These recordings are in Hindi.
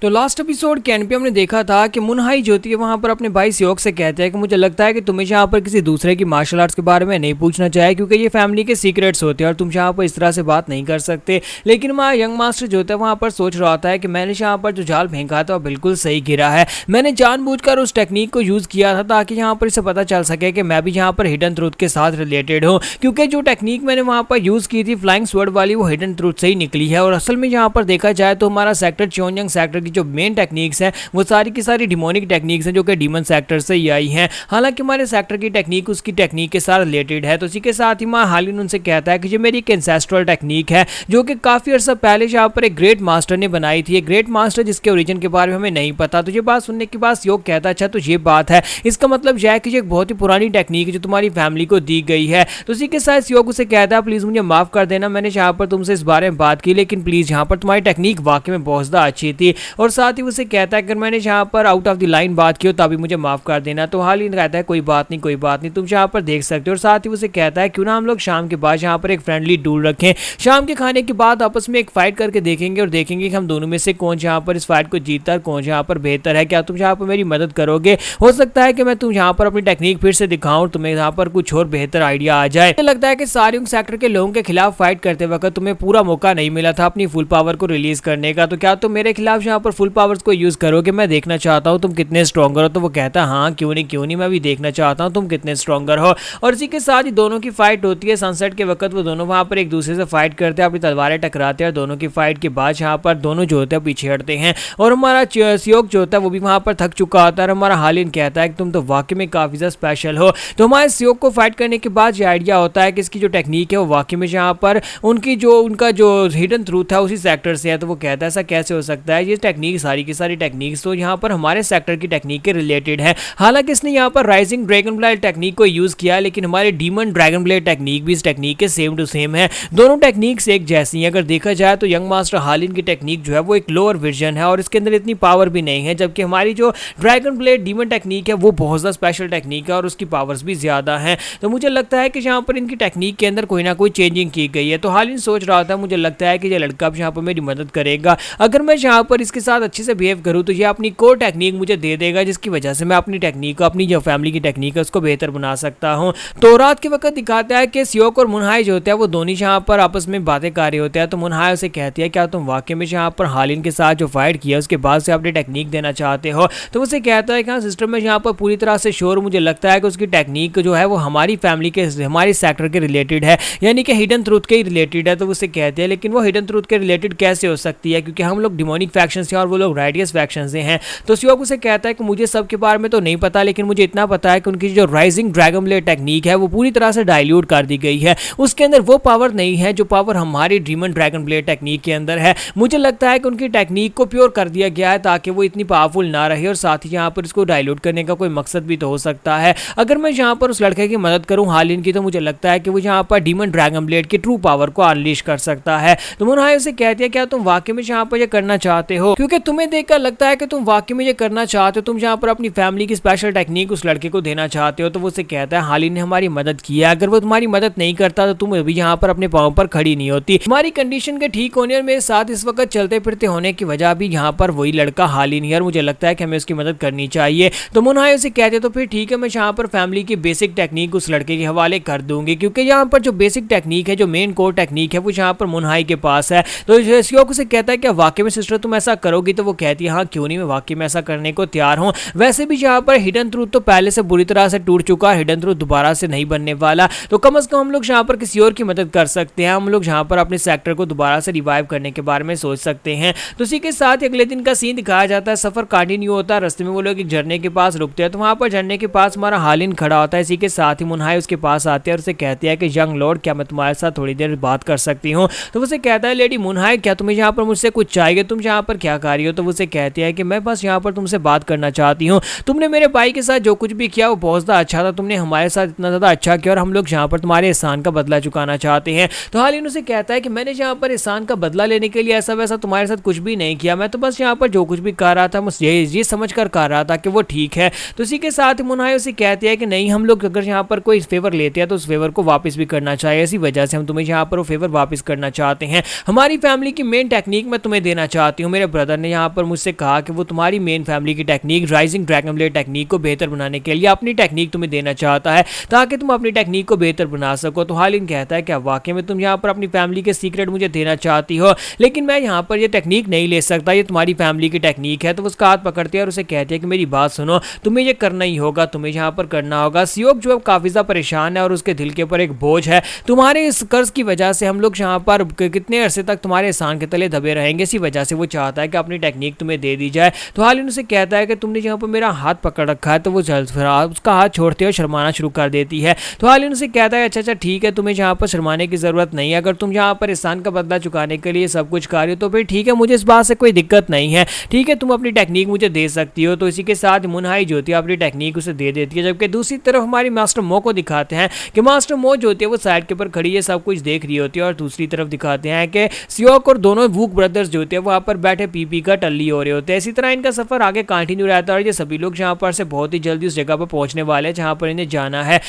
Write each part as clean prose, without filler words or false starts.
तो लास्ट एपिसोड के एंड पे हमने देखा था कि मुनहाई जो थी वहां पर अपने भाई सियोक से कहते हैं कि मुझे लगता है कि तुम्हें यहाँ पर किसी दूसरे की मार्शल आर्ट्स के बारे में नहीं पूछना चाहिए क्योंकि ये फैमिली के सीक्रेट्स होते हैं और तुम यहाँ पर इस तरह से बात नहीं कर सकते। लेकिन वहाँ यंग मास्टर जो था वहाँ पर सोच रहा था कि मैंने यहाँ पर जो जाल फेंका था वो बिल्कुल सही गिरा है। मैंने जानबूझकर उस टेक्निक को यूज किया था ताकि यहाँ पर इसे पता चल सके कि मैं भी यहाँ पर हिडन ट्रूथ के साथ रिलेटेड हूँ, क्योंकि जो टेक्निक मैंने वहाँ पर यूज की थी फ्लाइंग स्वर्ड वाली वो हिडन ट्रूथ से ही निकली है। और असल में यहाँ पर देखा जाए तो हमारा सेक्टर चोनजंग सेक्टर की जो मेन टेक्निक्स हैं वो सारी की सारी डिमोनिक टेक्निक्स हैं जो कि डीमन सेक्टर से ही आई हैं। हालांकि हमारे सेक्टर की टेक्निक उसकी टेक्निक के साथ रिलेटेड है। तो इसी के साथ ही माँ हालिन उनसे कहता है कि ये मेरी एक एंसेस्ट्रल टेक्निक है जो कि काफी अर्सा पहले यहाँ पर एक ग्रेट मास्टर ने बनाई थी। एक ग्रेट मास्टर जिसके ओरिजिन के बारे में हमें नहीं पता। तो ये बात सुनने के बाद योग कहता है अच्छा तो ये बात है, इसका मतलब यह है कि ये एक बहुत ही पुरानी टेक्निक है जो तुम्हारी फैमिली को दी गई है। तो इसी के साथ योग उसे कहता है प्लीज मुझे माफ कर देना, मैंने यहाँ पर तुमसे इस बारे में बात की लेकिन प्लीज यहाँ पर तुम्हारी टेक्निक वाकई में बहुत ज्यादा अच्छी थी। और साथ ही उसे कहता है अगर मैंने यहाँ पर आउट ऑफ द लाइन बात की हो तभी मुझे माफ कर देना। तो हालिन कहता है कोई बात नहीं तुम यहाँ पर देख सकते हो। और साथ ही उसे कहता है क्यों ना हम लोग शाम के बाद यहाँ पर एक फ्रेंडली डूल रखें, शाम के खाने के बाद आपस में एक फाइट करके देखेंगे और देखेंगे कि हम दोनों में से कौन यहाँ पर इस फाइट को जीतता है, कौन यहाँ पर बेहतर है। क्या तुम यहाँ पर मेरी मदद करोगे? हो सकता है कि मैं तुम यहाँ पर अपनी टेक्निक फिर से दिखाऊं, तुम्हें यहाँ पर कुछ और बेहतर आइडिया आ जाए। मुझे लगता है कि सारे सेक्टर के लोगों के खिलाफ फाइट करते वक्त तुम्हें पूरा मौका नहीं मिला था अपनी फुल पावर को रिलीज करने का। तो क्या तुम मेरे खिलाफ यहाँ पर फुल पावर्स को यूज करोगे? मैं देखना चाहता हूँ तुम कितने स्ट्रॉन्गर हो। तो वो कहता है हाँ क्यों नहीं मैं भी देखना चाहता हूँ तुम कितने स्ट्रॉन्गर हो। और इसी के साथ ही दोनों की फाइट होती है। सनसेट के वक्त वो दोनों वहां पर एक दूसरे से फाइट करते हैं, अपनी तलवारें टकराते हैं। दोनों की फाइट के बाद यहाँ पर दोनों जो होते हैं पीछे हटते हैं और हमारा सियोक जो होता है वो भी वहां पर थक चुका होता है। हमारा हालिन कहता है कि तुम तो वाकई में काफी ज्यादा स्पेशल हो। तो हमारे सियोक को फाइट करने के बाद ये आइडिया होता है कि इसकी जो टेक्निक है वो वाकई में यहाँ पर उनका जो हिडन ट्रूथ है उसी सेक्टर से है। तो वो कहता है ऐसा कैसे हो सकता है? ये टेक्निक सारी की सारी टेक्निक्स तो यहाँ पर हमारे सेक्टर की टेक्निक के रिलेटेड है। हालांकि इसने यहाँ पर राइजिंग ड्रैगन ब्लेड टेक्निक को यूज किया लेकिन हमारे डीमन ड्रैगन ब्लेड टेक्निक भी इस टेक्निक के सेम टू सेम है। दोनों टेक्निक्स एक जैसी हैं। अगर देखा जाए तो यंग मास्टर हालिन की टेक्निक जो है वो एक लोअर वर्जन है और इसके अंदर इतनी पावर भी नहीं है, जबकि हमारी जो ड्रैगन ब्लेड डीमन टेक्निक है वो बहुत ज़्यादा स्पेशल टेक्निक है और उसकी पावर्स भी ज़्यादा हैं। तो मुझे लगता है कि यहाँ पर इनकी टेक्निक के अंदर कोई ना कोई चेंजिंग की गई है। तो हालिन सोच रहा था मुझे लगता है कि ये लड़का भी यहाँ पर मेरी मदद करेगा। अगर मैं यहाँ पर इसके साथ अच्छे से बिहेव करूँ तो ये अपनी कोर टेक्निक मुझे दे देगा जिसकी वजह से मैं अपनी टेक्निक को, अपनी जो फैमिली की टेक्निक है उसको बेहतर बना सकता हूँ। तो रात के वक्त दिखाता है कि सियोक और मुनहाई जो होते हैं वो दोनों यहाँ पर आपस में बातें कर रहे होते हैं। तो मुनहाई उसे कहती है क्या तुम वाकई में यहाँ पर हालिन के साथ जो फाइट किया उसके बाद से अपनी टेक्निक देना चाहते हो? तो उसे कहता है कि हाँ सिस्टम में यहाँ पर पूरी तरह से श्योर, मुझे लगता है कि उसकी टेक्निक जो है वो हमारी फैमिली के, हमारी सेक्टर के रिलेटेड है, यानी कि हिडन ट्रूथ के ही रिलेटेड है। तो उसे कहते हैं लेकिन वो हिडन ट्रूथ के रिलेटेड कैसे हो सकती है क्योंकि हम लोग डिमोनिक फैक्शन से और वो लोग राइडियस फैक्शन से हैं। तो सियोक उसे कहता है कि मुझे सबके बारे में तो नहीं पता लेकिन मुझे इतना पता है कि उनकी जो राइजिंग ड्रैगन ब्लेड टेक्निक है वो पूरी तरह से डाइल्यूट कर दी गई है। उसके अंदर वो पावर नहीं है जो पावर हमारी डीमन ड्रैगन ब्लेड टेक्निक के अंदर है। मुझे लगता है कि उनकी टेक्निक को प्योर कर दिया गया है ताकि वो इतनी पावरफुल ना रहे और साथ ही यहाँ पर इसको डाइल्यूट करने का कोई मकसद भी तो हो सकता है। अगर मैं यहाँ पर उस लड़के की मदद करूँ हालिन की, तो मुझे लगता है कि वो यहाँ पर डीमन ड्रैगन ब्लेड की ट्रू पावर को अनलीश कर सकता है। तो मुनहाई उसे कहती है क्या तुम वाकई में यहाँ पर ये करना चाहते हो? क्योंकि तुम्हें देखकर लगता है कि तुम वाकई में ये करना चाहते हो, तुम यहाँ पर अपनी फैमिली की स्पेशल टेक्निक उस लड़के को देना चाहते हो। तो वो उसे कहता है हालिन ने हमारी मदद की है, अगर वो तुम्हारी मदद नहीं करता तो तुम अभी यहाँ पर अपने पांव पर खड़ी नहीं होती। हमारी कंडीशन के ठीक होने और मेरे साथ इस वक्त चलते फिरते होने की वजह भी यहाँ पर वही लड़का हालिन है और मुझे लगता है कि हमें उसकी मदद करनी चाहिए। तो मुनहाई उसे कहते तो फिर ठीक है, मैं यहाँ पर फैमिली की बेसिक टेक्निक उस लड़के के हवाले कर दूंगी क्योंकि यहाँ पर जो बेसिक टेक्निक है, जो मेन कोर टेक्निक है वो यहाँ पर मुनहाई के पास है। तो सियोक उसे कहता है क्या वाकई में सिस्टर तुम ऐसा करोगी? तो वो कहती है हाँ क्यों नहीं, मैं वाकई में ऐसा करने को तैयार हूँ। वैसे भी यहाँ पर हिडन ट्रूथ तो पहले से बुरी तरह से टूट चुका है, हिडन ट्रूथ दोबारा से नहीं बनने वाला। तो कम से कम हम लोग यहाँ पर किसी और की मदद कर सकते हैं, हम लोग यहाँ पर अपने सेक्टर को दोबारा से रिवाइव करने के बारे में सोच सकते हैं। तो इसी के साथ अगले दिन का सीन दिखाया जाता है। सफर कंटिन्यू होता है, रास्ते में वो लोग एक झरने के पास रुकते हैं। तो वहाँ पर झरने के पास हमारा हालिन खड़ा होता है। इसी के साथ ही मुनहाई उसके पास आते हैं और उसे कहती है कि यंग लॉर्ड क्या मैं तुम्हारे साथ थोड़ी देर बात कर सकती हूँ? तो उसे कहता है लेडी मुनहाई क्या तुम्हें यहाँ पर मुझसे कुछ चाहिए, तुम यहाँ पर क्या कर रही हो? तो उसे कहती है कि मैं बस यहाँ पर तुमसे बात करना चाहती हूँ, तुमने मेरे भाई के साथ जो कुछ भी किया वो बहुत ज़्यादा अच्छा था, तुमने हमारे साथ इतना ज़्यादा अच्छा किया और हम लोग यहाँ पर तुम्हारे एहसान का बदला चुकाना चाहते हैं। तो हालिन उसे कहता है कि मैंने यहाँ पर एहसान का बदला लेने के लिए ऐसा वैसा तुम्हारे साथ कुछ भी नहीं किया, मैं तो बस यहाँ पर जो कुछ भी कर रहा था बस ये समझ कर रहा था कि वो ठीक है। तो इसी के साथ मुनहाई उसे कहती है कि नहीं, हम लोग अगर यहाँ पर कोई फेवर लेते हैं तो उस फेवर को वापस भी करना चाहिए, इसी वजह से हम तुम्हें यहाँ पर वो फेवर वापस करना चाहते हैं। हमारी फैमिली की मेन टेक्निक मैं तुम्हें देना चाहती हूँ मेरे ब्रदर ब्रदर ने यहाँ पर मुझसे कहा कि वो तुम्हारी मेन फैमिली की technique rising dragon blade technique को बेहतर बनाने के लिए अपनी टेक्निक तुम्हें देना चाहता है ताकि तुम अपनी टेक्निक को बेहतर बना सको। तो हालिन कहता है क्या वाकई में तुम यहाँ पर अपनी फैमिली के सीक्रेट मुझे देना चाहती हो, लेकिन मैं यहाँ पर ये टेक्निक नहीं ले सकता, ये तुम्हारी फैमिली की टेक्निक है। तो उसका हाथ पकड़ते हैं और उसे कहते हैं कि मेरी बात सुनो, तुम्हें ये करना ही होगा, तुम्हें यहाँ पर करना होगा। सियोक जो है काफी ज्यादा परेशान है और उसके दिल के ऊपर एक बोझ है। तुम्हारे इस कर्ज की वजह से हम लोग यहाँ पर कितने अरसे तक तुम्हारे एहसान के तले दबे रहेंगे, इसी वजह से वो चाहता है कि अपनी टेक्निक तुम्हें दे दी जाए। तो हालिन उसे कहता है कि तुमने यहाँ पर मेरा हाथ पकड़ रखा है। तो वो उसका हाथ छोड़ते हुए शर्माना शुरू कर देती है। तो हालिन उसे कहता है अच्छा ठीक है, तुम्हें यहाँ पर शर्माने की जरूरत नहीं है, अगर तुम यहाँ पर एहसान का बदला चुकाने के लिए सब कुछ कर रही हो तो फिर ठीक है, मुझे इस बात से कोई दिक्कत नहीं है, ठीक है तुम अपनी टेक्निक मुझे दे सकती हो। तो इसी के साथ मुनहाई जो होती है अपनी टेक्निक उसे दे देती है। जबकि दूसरी तरफ हमारी मास्टर मो को दिखाते हैं कि मास्टर मो जो होती है वो साइड के ऊपर खड़ी है, सब कुछ देख रही होती है। और दूसरी तरफ दिखाते हैं कि सियोक और दोनों वूक ब्रदर्स जो होते हैं वहां पर बैठे पी का टल्ली हो रहे होते हैं। इसी तरह इनका सफर आगे कंटिन्यू रहता है और ये सभी लोग यहाँ पर से बहुत ही जल्दी उस जगह पर पहुंचने वाले हैं जहां पर इन्हें जाना है।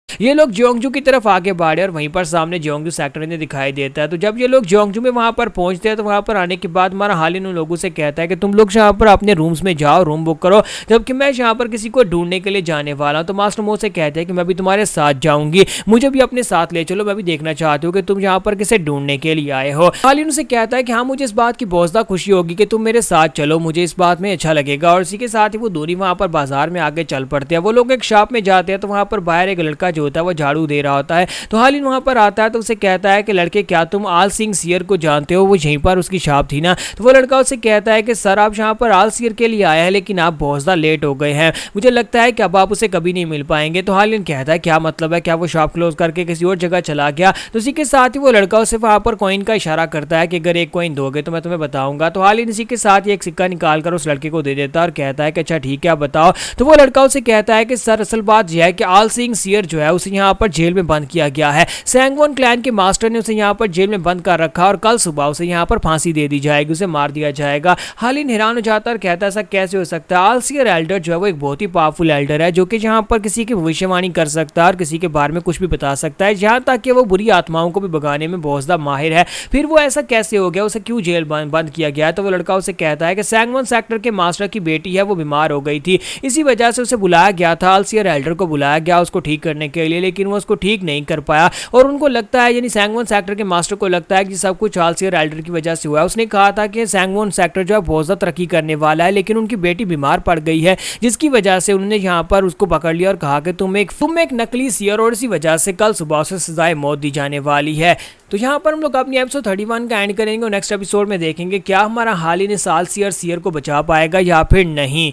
ये लोग जियोंगजू की तरफ आगे बढ़े और वहीं पर सामने जियोंगजू सेक्टर इन्हें दिखाई देता है। तो जब ये लोग जियोंगजू में वहां पर पहुंचते हैं तो वहां पर आने के बाद हमारा हालिन उन लोगों से कहता है कि तुम लोग यहाँ पर अपने रूम्स में जाओ, रूम बुक करो, जबकि मैं यहाँ पर किसी को ढूंढने के लिए जाने वाला हूँ। तो मास्टर मो से कहते हैं कि मैं भी तुम्हारे साथ जाऊंगी, मुझे भी अपने साथ ले चलो, मैं भी देखना चाहती हूँ कि तुम यहाँ पर किसे ढूंढने के लिए आए हो। हालिन उसे कहता है कि हाँ मुझे इस बात की बहुत ज्यादा खुशी होगी कि तुम मेरे साथ चलो, मुझे इस बात में अच्छा लगेगा। और इसी के साथ ही वो दोनों वहां पर बाजार में आगे चल पड़ते हैं। वो लोग एक शॉप में जाते हैं तो वहां पर बाहर एक लड़का जो होता है वो झाड़ू दे रहा होता है। तो हालिन वहां पर आता है तो उसे कहता है कि लड़के क्या तुम आल सिंह सियर को जानते हो, वो यहीं पर उसकी शॉप थी ना। तो वो लड़का उसे कहता है कि सर आप यहाँ पर आल सियर के लिए आए हैं लेकिन आप बहुत ज्यादा लेट हो गए हैं, मुझे लगता है कि अब आप उसे कभी नहीं मिल पाएंगे। तो हालिन कहता है क्या मतलब है, क्या वो शॉप क्लोज करके किसी और जगह चला गया। तो इसी के साथ ही वो लड़का उसे वहां पर कॉइन का इशारा करता है कि अगर एक कॉइन दोगे तो मैं तुम्हें बताऊंगा। तो हालिन इसी के साथ ही एक सिक्का निकाल कर उस लड़के को दे देता है और कहता है कि अच्छा ठीक है आप बताओ। तो वो लड़का उसे कहता है कि सर असल बात यह है कि आल सिंह सियर जो है उसे यहाँ पर जेल में बंद किया गया है, सैंगवॉन क्लैन के मास्टर ने उसे यहाँ पर जेल में बंद कर रखा और कल सुबह उसे यहाँ पर फांसी दे दी जाएगी, उसे मार दिया जाएगा। हालिन हैरान हो जाता है और कहता है ऐसा कैसे हो सकता है। आलसियर एल्डर जो है वो एक बहुत ही पावरफुल एल्डर है जो कि यहाँ पर किसी की भविष्यवाणी कर सकता है और किसी के बारे में कुछ भी बता सकता है, यहाँ तक कि वो बुरी आत्माओं को भी भगाने में बहुत ज्यादा माहिर है। फिर वो ऐसा कैसे हो गया, उसे क्यों जेल बंद किया गया। तो वो लड़का उसे कहता है कि सैंगवॉन सेक्टर के मास्टर की बेटी है वो बीमार हो गई थी, इसी वजह से उसे बुलाया गया था, आलसियर एल्डर को बुलाया गया उसको ठीक करने के लिए, लेकिन वो उसको ठीक नहीं कर पाया। और उनको लगता है यानी सैंगवॉन सेक्टर के मास्टर को लगता है कि सब कुछ आलसियर एल्डर की वजह से हुआ है। उसने कहा था कि सैंगवॉन सेक्टर जो है बहुत ज्यादा तरक्की करने वाला है, लेकिन उनकी बेटी बीमार पड़ गई है जिसकी वजह से उन्होंने यहाँ पर उसको पकड़ लिया और कहा कि तुम एक नकली सियर और इसी वजह से कल सुबह से सजाए मौत दी जाने वाली है। तो यहाँ पर हम लोग अपनी एपिसोड 31 का एंड करेंगे और नेक्स्ट एपिसोड में देखेंगे क्या हमारा हालिन इस आलसियर सियर को बचा पाएगा या फिर नहीं।